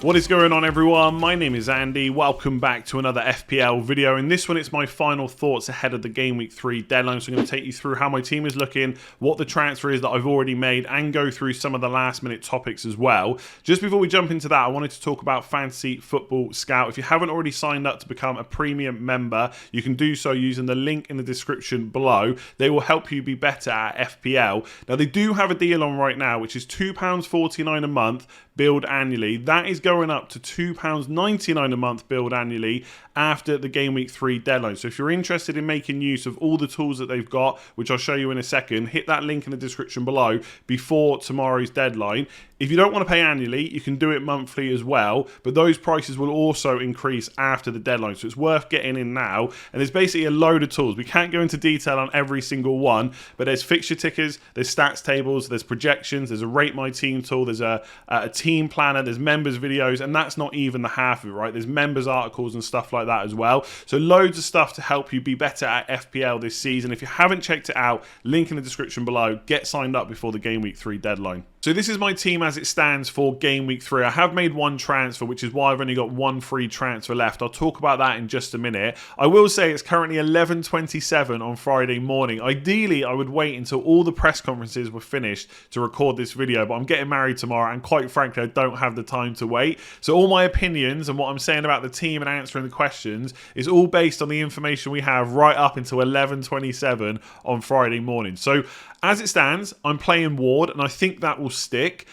What is going on, everyone? My name is Andy. Welcome back to another FPL video. In this one, it's my final thoughts ahead of the Game Week 3 deadline. So I'm going to take you through how my team is looking, what the transfer is that I've already made, and go through some of the last minute topics as well. Just before we jump into that, I wanted to talk about Fantasy Football Scout. If you haven't already signed up to become a premium member, you can do so using the link in the description below. They will help you be better at FPL. Now, they do have a deal on right now, which is £2.49 a month, billed annually. That is going up to £2.99 a month billed annually after the Game Week 3 deadline. So if you're interested in making use of all the tools that they've got, which I'll show you in a second, hit that link in the description below before tomorrow's deadline. If you don't want to pay annually, you can do it monthly as well, but those prices will also increase after the deadline. So it's worth getting in now. And there's basically a load of tools. We can't go into detail on every single one, but there's fixture tickers, there's stats tables, there's projections, there's a Rate My Team tool, there's a team planner, there's members videos, and that's not even the half of it, right? There's members articles and stuff like that as well. So loads of stuff to help you be better at FPL this season. If you haven't checked it out, link in the description below. Get signed up before the Game Week 3 deadline. So this is my team as it stands for Game Week 3. I have made one transfer, which is why I've only got one free transfer left. I'll talk about that in just a minute. I will say it's currently 11:27 on Friday morning. Ideally, I would wait until all the press conferences were finished to record this video, but I'm getting married tomorrow, and quite frankly, I don't have the time to wait. So all my opinions and what I'm saying about the team and answering the questions is all based on the information we have right up until 11:27 on Friday morning. So as it stands, I'm playing Ward, and I think that will stick.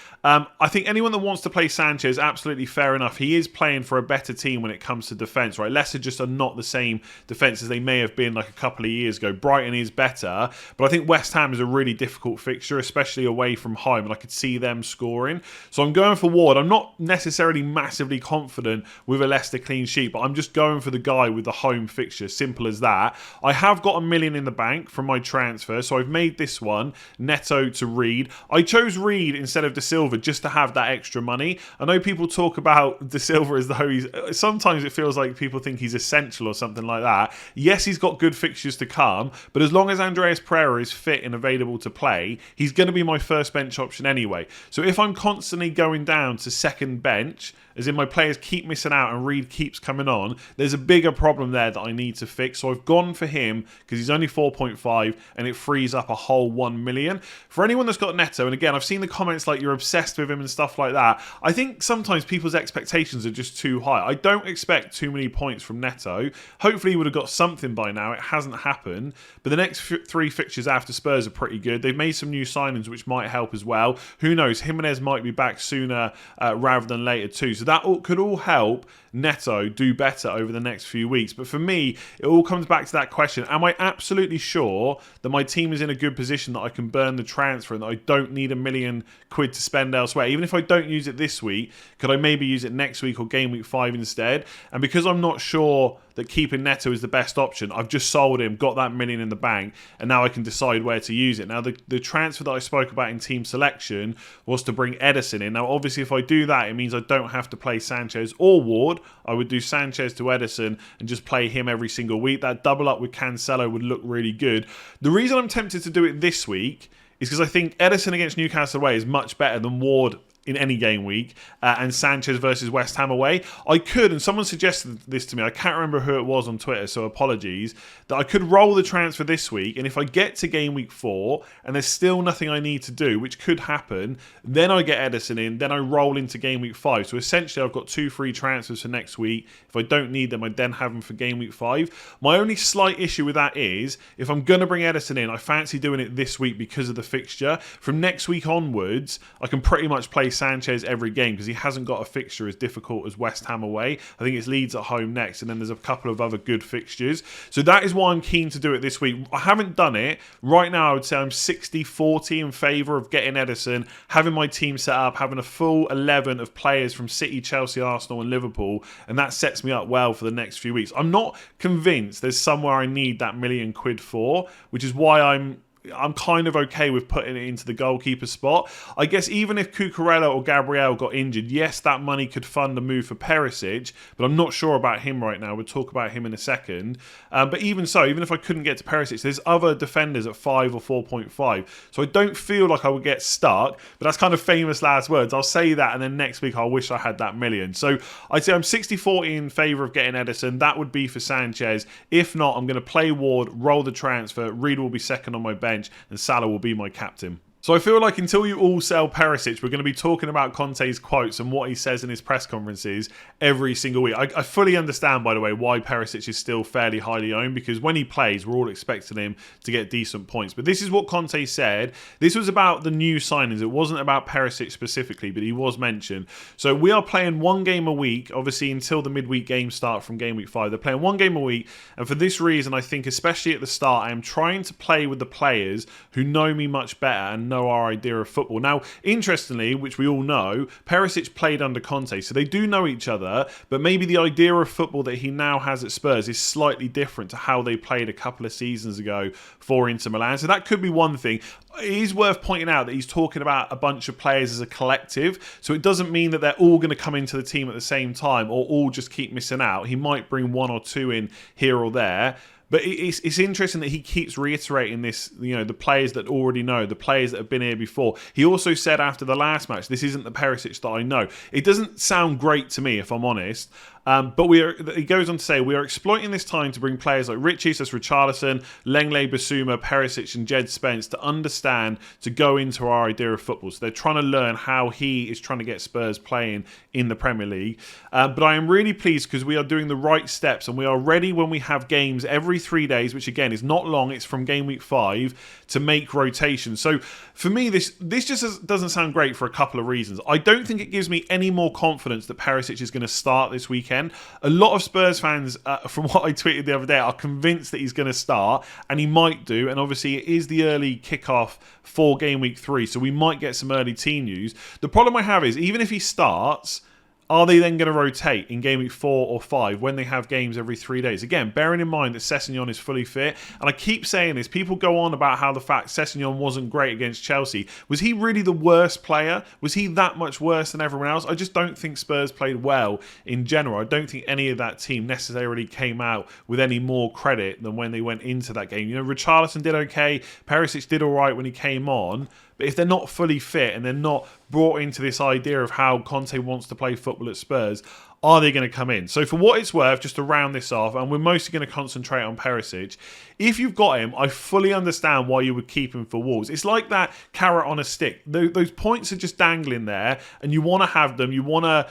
I think anyone that wants to play Sanchez, absolutely fair enough. He is playing for a better team when it comes to defence, right? Leicester just are not the same defence as they may have been like a couple of years ago. Brighton is better, but I think West Ham is a really difficult fixture, especially away from home, and I could see them scoring. So I'm going for Ward. I'm not necessarily massively confident with a Leicester clean sheet, but I'm just going for the guy with the home fixture. Simple as that. I have got £1 million in the bank from my transfer, so I've made this one Neto to Reed. I chose Reed instead of De Silva just to have that extra money. I know people talk about De Silva as though he's... Sometimes it feels like people think he's essential or something like that. Yes, he's got good fixtures to come, but as long as Andreas Pereira is fit and available to play, he's going to be my first bench option anyway. So if I'm constantly going down to second bench, as in my players keep missing out and Reed keeps coming on, there's a bigger problem there that I need to fix. So I've gone for him because he's only 4.5 and it frees up a whole 1 million. For anyone that's got Neto, and again, I've seen the comments like you're obsessed with him and stuff like that. I think sometimes people's expectations are just too high. I don't expect too many points from Neto. Hopefully he would have got something by now. It hasn't happened. But the next three fixtures after Spurs are pretty good. They've made some new signings which might help as well. Who knows? Jimenez might be back sooner rather than later too. So that could all help Neto do better over the next few weeks. But for me, it all comes back to that question. Am I absolutely sure that my team is in a good position that I can burn the transfer and that I don't need £1 million to spend elsewhere? Even if I don't use it this week, could I maybe use it next week or Game Week 5 instead? And because I'm not sure that keeping Neto is the best option, I've just sold him, got that £1 million in the bank, and now I can decide where to use it. Now, the transfer that I spoke about in team selection was to bring Ederson in. Now, obviously, if I do that, it means I don't have to play Sanchez or Ward. I would do Sanchez to Ederson and just play him every single week. That double up with Cancelo would look really good. The reason I'm tempted to do it this week is because I think Ederson against Newcastle away is much better than Ward in any game week, and Sanchez versus West Ham away. I could, and someone suggested this to me, I can't remember who it was on Twitter, so apologies, that I could roll the transfer this week, and if I get to Game Week 4, and there's still nothing I need to do, which could happen, then I get Ederson in, then I roll into Game Week 5. So essentially, I've got 2 free transfers for next week. If I don't need them, I then have them for Game Week 5. My only slight issue with that is, if I'm going to bring Ederson in, I fancy doing it this week because of the fixture. From next week onwards, I can pretty much play Sanchez every game because he hasn't got a fixture as difficult as West Ham away. I think it's Leeds at home next, and then there's a couple of other good fixtures. So that is why I'm keen to do it this week. I haven't done it. Right now, I would say I'm 60-40 in favour of getting Ederson, having my team set up, having a full 11 of players from City, Chelsea, Arsenal and Liverpool, and that sets me up well for the next few weeks. I'm not convinced there's somewhere I need that £1 million for, which is why I'm I'm kind of okay with putting it into the goalkeeper spot. I guess even if Cucurella or Gabriel got injured, yes, that money could fund a move for Perisic, but I'm not sure about him right now. We'll talk about him in a second. But even so, even if I couldn't get to Perisic, there's other defenders at 5 or 4.5. So I don't feel like I would get stuck, but that's kind of famous last words. I'll say that, and then next week I'll wish I had that million. So I'd say I'm 60-40 in favour of getting Ederson. That would be for Sanchez. If not, I'm going to play Ward, roll the transfer. Reed will be second on my bench, and Salah will be my captain. So I feel like until you all sell Perisic, we're going to be talking about Conte's quotes and what he says in his press conferences every single week. I fully understand, by the way, why Perisic is still fairly highly owned, because when he plays, we're all expecting him to get decent points. But this is what Conte said. This was about the new signings. It wasn't about Perisic specifically, but he was mentioned. So we are playing one game a week, obviously, until the midweek games start from game week 5. They're playing one game a week. And for this reason, I think, especially at the start, I am trying to play with the players who know me much better and know our idea of football. Now, interestingly, which we all know, Perisic played under Conte, so they do know each other, but maybe the idea of football that he now has at Spurs is slightly different to how they played a couple of seasons ago for Inter Milan. So that could be one thing. It is worth pointing out that he's talking about a bunch of players as a collective, so it doesn't mean that they're all going to come into the team at the same time or all just keep missing out. He might bring one or two in here or there. But it's interesting that he keeps reiterating this, the players that already know, the players that have been here before. He also said after the last match, this isn't the Perisic that I know. It doesn't sound great to me, if I'm honest. But he goes on to say, we are exploiting this time to bring players like Richie, that's Richarlison, Lenglet, Basuma, Perisic and Jed Spence to understand, to go into our idea of football. So they're trying to learn how he is trying to get Spurs playing in the Premier League. But I am really pleased because we are doing the right steps and we are ready when we have games every 3 days, which again is not long. It's from game week 5 to make rotations. So for me, this just doesn't sound great for a couple of reasons. I don't think it gives me any more confidence that Perisic is going to start this weekend. A lot of Spurs fans, from what I tweeted the other day, are convinced that he's going to start, and he might do. And obviously, it is the early kickoff for game week 3, so we might get some early team news. The problem I have is, even if he starts, are they then going to rotate in game week 4 or 5 when they have games every 3 days? Again, bearing in mind that Sessegnon is fully fit. And I keep saying this. People go on about how the fact Sessegnon wasn't great against Chelsea. Was he really the worst player? Was he that much worse than everyone else? I just don't think Spurs played well in general. I don't think any of that team necessarily came out with any more credit than when they went into that game. Richarlison did okay. Perisic did all right when he came on. But if they're not fully fit and they're not brought into this idea of how Conte wants to play football at Spurs, are they going to come in? So for what it's worth, just to round this off, and we're mostly going to concentrate on Perisic, if you've got him, I fully understand why you would keep him for Wolves. It's like that carrot on a stick. Those points are just dangling there, and you want to have them. You want to,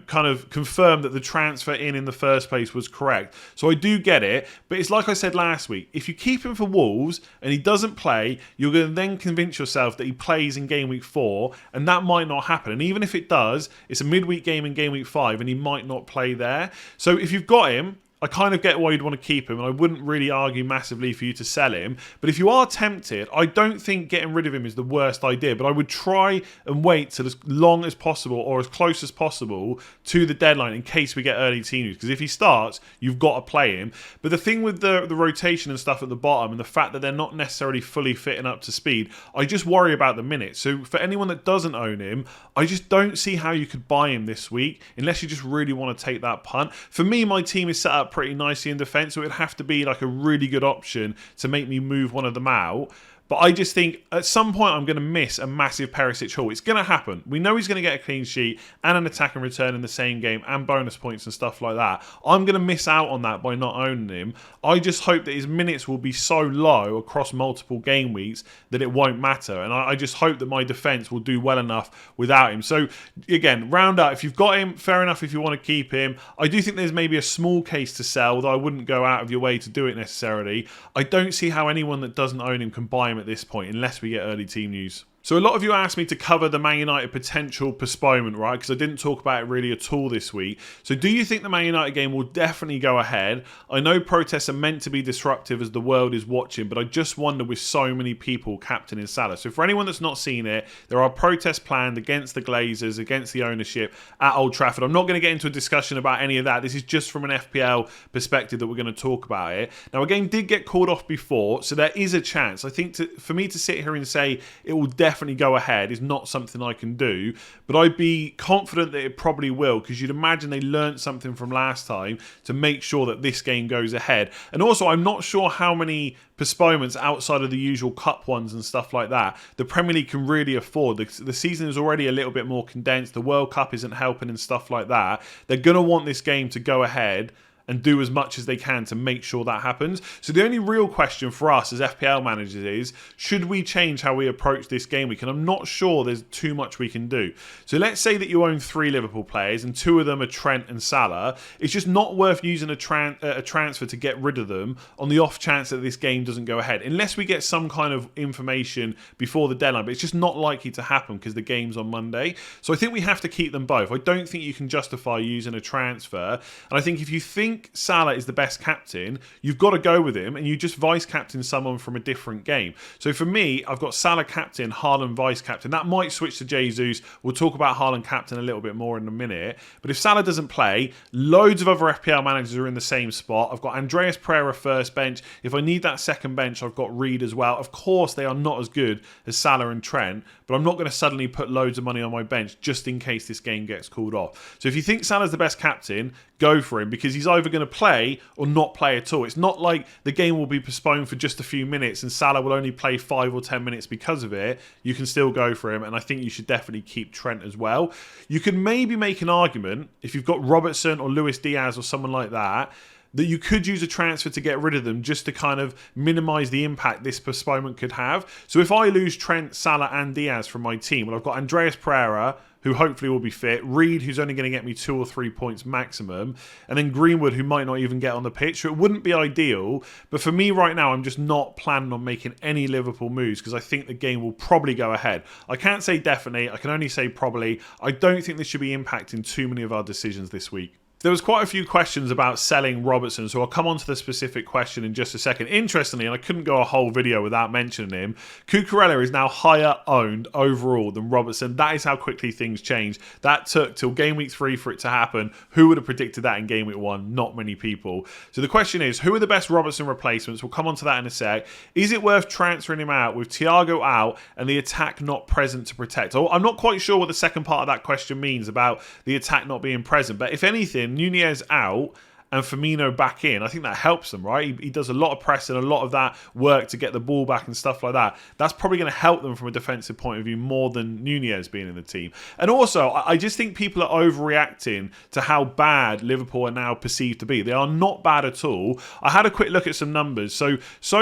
kind of confirm that the transfer in the first place was correct. So I do get it, but it's like I said last week. If you keep him for Wolves and he doesn't play, you're going to then convince yourself that he plays in game week 4, and that might not happen. And even if it does, it's a midweek game in game week 5, and he might not play there. So if you've got him, I kind of get why you'd want to keep him, and I wouldn't really argue massively for you to sell him. But if you are tempted, I don't think getting rid of him is the worst idea, but I would try and wait till as long as possible or as close as possible to the deadline in case we get early team news. Because if he starts, you've got to play him. But the thing with the rotation and stuff at the bottom and the fact that they're not necessarily fully fitting up to speed, I just worry about the minutes. So for anyone that doesn't own him, I just don't see how you could buy him this week unless you just really want to take that punt. For me, my team is set up pretty nicely in defence, so it would have to be like a really good option to make me move one of them out. But I just think at some point I'm going to miss a massive Perisic haul. It's going to happen. We know he's going to get a clean sheet and an attack and return in the same game and bonus points and stuff like that. I'm going to miss out on that by not owning him. I just hope that his minutes will be so low across multiple game weeks that it won't matter. And I just hope that my defence will do well enough without him. So again, round out. If you've got him, fair enough if you want to keep him. I do think there's maybe a small case to sell, though I wouldn't go out of your way to do it necessarily. I don't see how anyone that doesn't own him can buy him at this point unless we get early team news. So a lot of you asked me to cover the Man United potential postponement, right? Because I didn't talk about it really at all this week. So do you think the Man United game will definitely go ahead? I know protests are meant to be disruptive as the world is watching, but I just wonder with so many people captaining Salah. So for anyone that's not seen it, there are protests planned against the Glazers, against the ownership at Old Trafford. I'm not going to get into a discussion about any of that. This is just from an FPL perspective that we're going to talk about it. Now, a game did get called off before, so there is a chance. I think for me to sit here and say it will definitely go ahead is not something I can do, but I'd be confident that it probably will, because you'd imagine they learned something from last time to make sure that this game goes ahead. And also, I'm not sure how many postponements outside of the usual cup ones and stuff like that the Premier League can really afford. The season is already a little bit more condensed. The World Cup isn't helping and stuff like that. They're going to want this game to go ahead and do as much as they can to make sure that happens. So the only real question for us as FPL managers is, should we change how we approach this game week? And I'm not sure there's too much we can do. So let's say that you own 3 Liverpool players and 2 of them are Trent and Salah. It's just not worth using a transfer to get rid of them on the off chance that this game doesn't go ahead, unless we get some kind of information before the deadline. But it's just not likely to happen because the game's on Monday. So I think we have to keep them both. I don't think you can justify using a transfer. And I think if you think Salah is the best captain, you've got to go with him, and you just vice captain someone from a different game. So for me, I've got Salah captain, Haaland vice captain. That might switch to Jesus. We'll talk about Haaland captain a little bit more in a minute. But if Salah doesn't play, loads of other FPL managers are in the same spot. I've got Andreas Pereira first bench. If I need that second bench, I've got Reed as well. Of course, they are not as good as Salah and Trent, but I'm not going to suddenly put loads of money on my bench just in case this game gets called off. So if you think Salah's the best captain, go for him, because he's either going to play or not play at all. It's not like the game will be postponed for just a few minutes and Salah will only play 5 or 10 minutes because of it. You can still go for him, and I think you should definitely keep Trent as well. You could maybe make an argument, if you've got Robertson or Luis Diaz or someone like that you could use a transfer to get rid of them, just to kind of minimise the impact this postponement could have. So if I lose Trent, Salah and Diaz from my team, well, I've got Andreas Pereira, who hopefully will be fit, Reed, who's only going to get me 2 or 3 points maximum, and then Greenwood, who might not even get on the pitch. So it wouldn't be ideal, but for me right now, I'm just not planning on making any Liverpool moves, because I think the game will probably go ahead. I can't say definitely, I can only say probably. I don't think this should be impacting too many of our decisions this week. There was quite a few questions about selling Robertson, so I'll come on to the specific question in just a second. Interestingly, and I couldn't go a whole video without mentioning him, Cucurella is now higher owned overall than Robertson. That is how quickly things change. That took till game week 3 for it to happen. Who would have predicted that in game week 1? Not many people. So the question is, who are the best Robertson replacements? We'll come on to that in a sec. Is it worth transferring him out with Thiago out and the attack not present to protect? I'm not quite sure what the second part of that question means about the attack not being present, but if anything, Nunez out and Firmino back in, I think that helps them, right? He does a lot of pressing, a lot of that work to get the ball back and stuff like that. That's probably going to help them from a defensive point of view more than Nunez being in the team. And also, I just think people are overreacting to how bad Liverpool are now perceived to be. They are not bad at all. I had a quick look at some numbers. So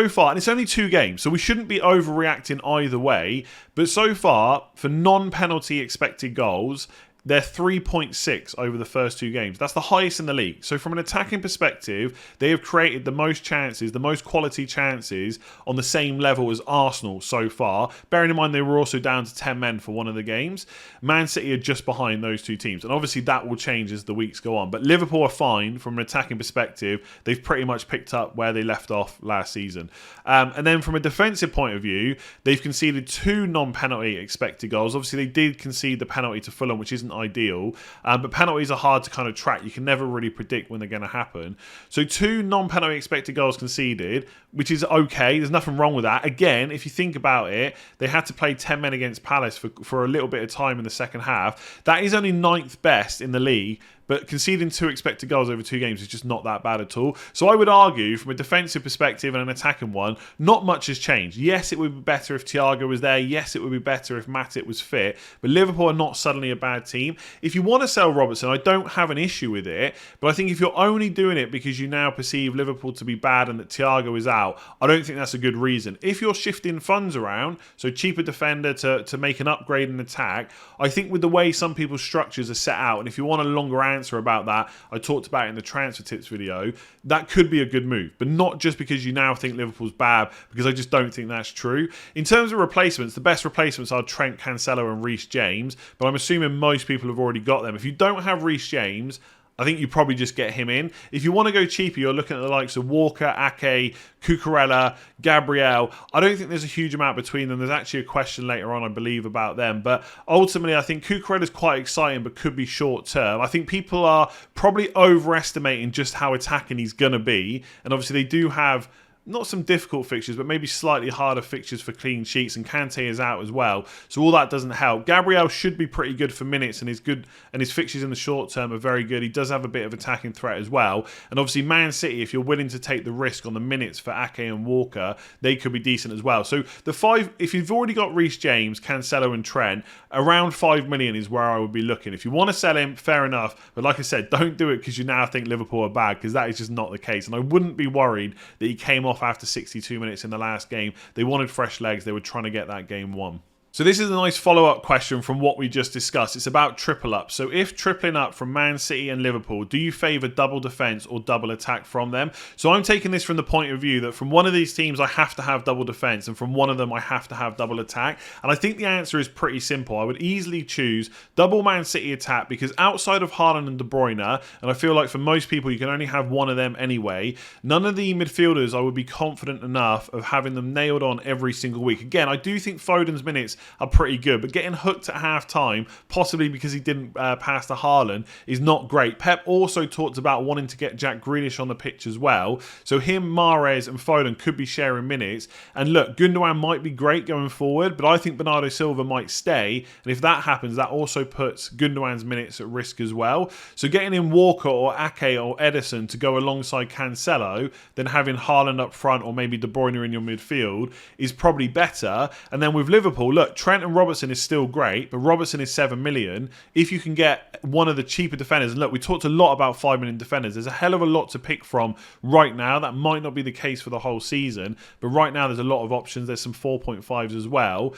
far, and it's only 2 games, so we shouldn't be overreacting either way. But so far, for non-penalty expected goals, they're 3.6 over the first 2 games. That's the highest in the league. So from an attacking perspective, they have created the most chances, the most quality chances on the same level as Arsenal so far. Bearing in mind they were also down to 10 men for one of the games. Man City are just behind those 2 teams. And obviously that will change as the weeks go on. But Liverpool are fine from an attacking perspective. They've pretty much picked up where they left off last season. And then from a defensive point of view, they've conceded 2 non-penalty expected goals. Obviously they did concede the penalty to Fulham, which isn't ideal, but penalties are hard to kind of track. You can never really predict when they're going to happen. So 2 non-penalty expected goals conceded, which is okay. There's nothing wrong with that. Again, if you think about it, they had to play 10 men against Palace for a little bit of time in the second half. That is only 9th best in the league, but conceding 2 expected goals over 2 games is just not that bad at all. So I would argue, from a defensive perspective and an attacking one, not much has changed. Yes, it would be better if Thiago was there. Yes, it would be better if Matip was fit. But Liverpool are not suddenly a bad team. If you want to sell Robertson, I don't have an issue with it. But I think if you're only doing it because you now perceive Liverpool to be bad and that Thiago is out, I don't think that's a good reason. If you're shifting funds around, so cheaper defender to make an upgrade in attack, I think with the way some people's structures are set out, and if you want a longer answer about that. I talked about it in the transfer tips video. That could be a good move, but not just because you now think Liverpool's bad, because I just don't think that's true. In terms of replacements, the best replacements are Trent, Cancelo and Reece James, but I'm assuming most people have already got them. If you don't have Reece James, I think you probably just get him in. If you want to go cheaper, you're looking at the likes of Walker, Ake, Cucurella, Gabriel. I don't think there's a huge amount between them. There's actually a question later on, I believe, about them. But ultimately, I think Cucurella is quite exciting, but could be short term. I think people are probably overestimating just how attacking he's going to be. And obviously, they do have not some difficult fixtures, but maybe slightly harder fixtures for clean sheets, and Kante is out as well, so all that doesn't help. Gabriel should be pretty good for minutes, and his fixtures in the short term are very good. He does have a bit of attacking threat as well, and obviously Man City, if you're willing to take the risk on the minutes for Ake and Walker, they could be decent as well. So the five, if you've already got Reece James, Cancelo and Trent, around 5 million is where I would be looking. If you want to sell him, fair enough, but like I said, don't do it because you now think Liverpool are bad, because that is just not the case, and I wouldn't be worried that he came off after 62 minutes in the last game. They wanted fresh legs. They were trying to get that game won. So this is a nice follow-up question from what we just discussed. It's about triple up. So if tripling up from Man City and Liverpool, do you favour double defence or double attack from them? So I'm taking this from the point of view that from one of these teams I have to have double defence, and from one of them I have to have double attack. And I think the answer is pretty simple. I would easily choose double Man City attack, because outside of Haaland and De Bruyne, and I feel like for most people you can only have one of them anyway, none of the midfielders I would be confident enough of having them nailed on every single week. Again, I do think Foden's minutes are pretty good, but getting hooked at half time, possibly because he didn't pass to Haaland, is not great. Pep also talked about wanting to get Jack Grealish on the pitch as well, so him, Mahrez and Foden could be sharing minutes. And look, Gundogan might be great going forward, but I think Bernardo Silva might stay, and if that happens, that also puts Gundogan's minutes at risk as well. So getting in Walker or Ake or Ederson to go alongside Cancelo than having Haaland up front or maybe De Bruyne in your midfield is probably better. And then with Liverpool, look, Trent and Robertson is still great, but Robertson is 7 million. If you can get one of the cheaper defenders, and look, we talked a lot about 5 million defenders, there's a hell of a lot to pick from right now. That might not be the case for the whole season, but right now there's a lot of options. There's some 4.5s as well.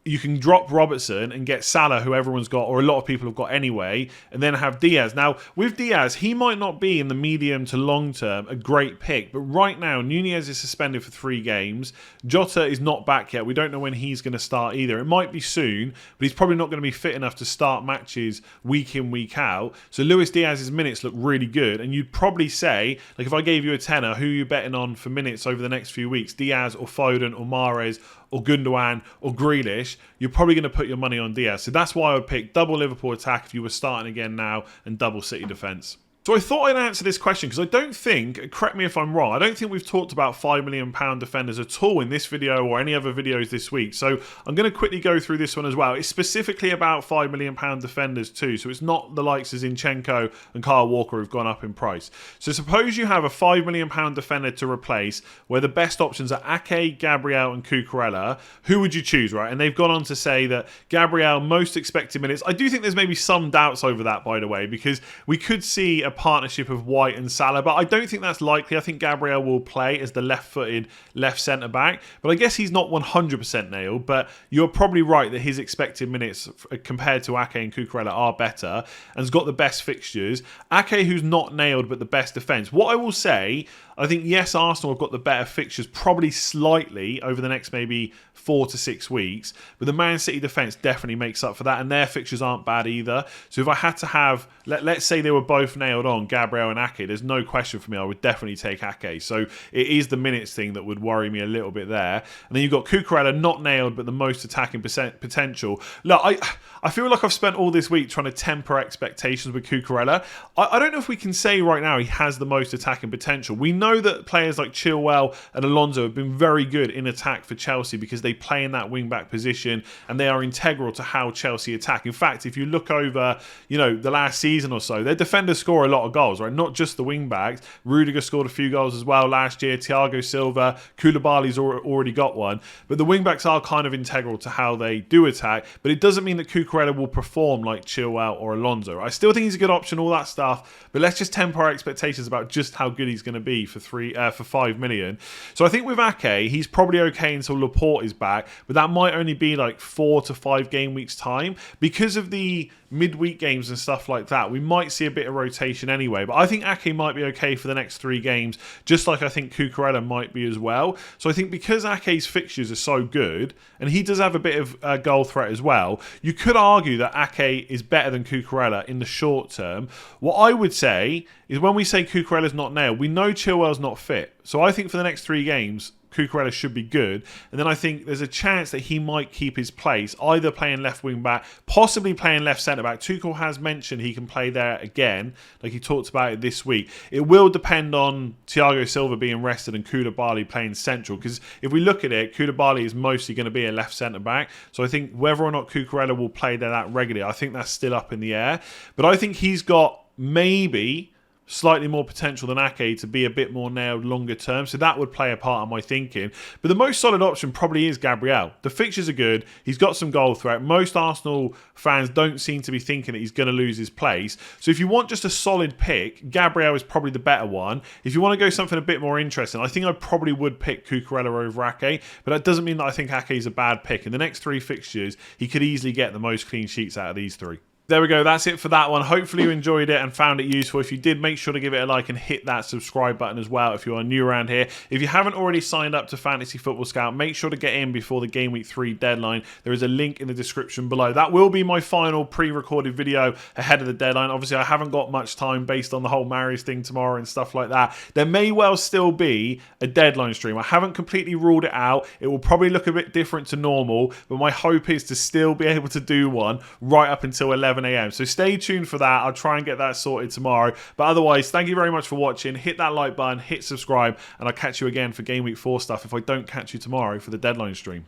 You can drop Robertson and get Salah, who everyone's got, or a lot of people have got anyway, and then have Diaz. Now, with Diaz, he might not be in the medium to long term a great pick, but right now, Nunez is suspended for 3 games. Jota is not back yet. We don't know when he's going to start either. It might be soon, but he's probably not going to be fit enough to start matches week in, week out. So Luis Diaz's minutes look really good, and you'd probably say, like if I gave you a tenner, who are you betting on for minutes over the next few weeks? Diaz or Foden or Mahrez or Gundogan or Grealish? You're probably going to put your money on Diaz. So that's why I would pick double Liverpool attack if you were starting again now, and double City defence. So I thought I'd answer this question because I don't think, correct me if I'm wrong, I don't think we've talked about £5 million defenders at all in this video or any other videos this week. So I'm going to quickly go through this one as well. It's specifically about £5 million defenders too. So it's not the likes of Zinchenko and Kyle Walker who've gone up in price. So suppose you have a £5 million defender to replace where the best options are Ake, Gabriel and Cucurella. Who would you choose, right? And they've gone on to say that Gabriel, most expected minutes. I do think there's maybe some doubts over that, by the way, because we could see a partnership of White and Salah, but I don't think that's likely. I think Gabriel will play as the left-footed left centre-back, but I guess he's not 100% nailed, but you're probably right that his expected minutes compared to Ake and Cucurella are better and has got the best fixtures. Ake, who's not nailed, but the best defence. What I will say, I think, yes, Arsenal have got the better fixtures, probably slightly over the next maybe 4 to 6 weeks, but the Man City defence definitely makes up for that, and their fixtures aren't bad either. So if I had to have, let's say they were both nailed on, Gabriel and Ake, there's no question for me, I would definitely take Ake. So it is the minutes thing that would worry me a little bit there. And then you've got Cucurella, not nailed, but the most attacking potential. Look, I feel like I've spent all this week trying to temper expectations with Cucurella. I don't know if we can say right now he has the most attacking potential. We know that players like Chilwell and Alonso have been very good in attack for Chelsea because they play in that wing-back position and they are integral to how Chelsea attack. In fact, if you look over, the last season or so, their defenders score a lot of goals, right? Not just the wing-backs. Rudiger scored a few goals as well last year. Thiago Silva, Koulibaly's already got one. But the wing-backs are kind of integral to how they do attack. But it doesn't mean that Cucurella Cucurella will perform like Chilwell or Alonso. I still think he's a good option, all that stuff, but let's just temper our expectations about just how good he's going to be for 5 million. So I think with Ake, he's probably okay until Laporte is back, but that might only be like 4 to 5 game weeks time. Because of the midweek games and stuff like that, we might see a bit of rotation anyway. But I think Ake might be okay for the next 3 games, just like I think Cucurella might be as well. So I think because Ake's fixtures are so good, and he does have a bit of goal threat as well, you could argue that Ake is better than Cucurella in the short term. What I would say is when we say Cucurella's not nailed, we know Chilwell's not fit. So I think for the next 3 games, Cucurella should be good. And then I think there's a chance that he might keep his place, either playing left wing back, possibly playing left centre back. Tuchel has mentioned he can play there again, like he talked about it this week. It will depend on Thiago Silva being rested and Koulibaly playing central, because if we look at it, Koulibaly is mostly going to be a left centre back. So I think whether or not Cucurella will play there that regularly, I think that's still up in the air. But I think he's got maybe slightly more potential than Ake to be a bit more nailed longer term. So that would play a part of my thinking. But the most solid option probably is Gabriel. The fixtures are good. He's got some goal threat. Most Arsenal fans don't seem to be thinking that he's going to lose his place. So if you want just a solid pick, Gabriel is probably the better one. If you want to go something a bit more interesting, I think I probably would pick Cucurella over Ake. But that doesn't mean that I think Ake is a bad pick. In the next 3 fixtures, he could easily get the most clean sheets out of these 3. There we go, that's it for that one. Hopefully you enjoyed it and found it useful. If you did, make sure to give it a like and hit that subscribe button as well if you are new around here. If you haven't already signed up to Fantasy Football Scout, make sure to get in before the Game Week 3 deadline. There is a link in the description below. That will be my final pre-recorded video ahead of the deadline. Obviously, I haven't got much time based on the whole Maris thing tomorrow and stuff like that. There may well still be a deadline stream. I haven't completely ruled it out. It will probably look a bit different to normal, but my hope is to still be able to do one right up until 11 a.m. So stay tuned for that. I'll try and get that sorted tomorrow. But otherwise, thank you very much for watching. Hit that like button, hit subscribe, and I'll catch you again for Game Week 4 stuff if I don't catch you tomorrow for the deadline stream.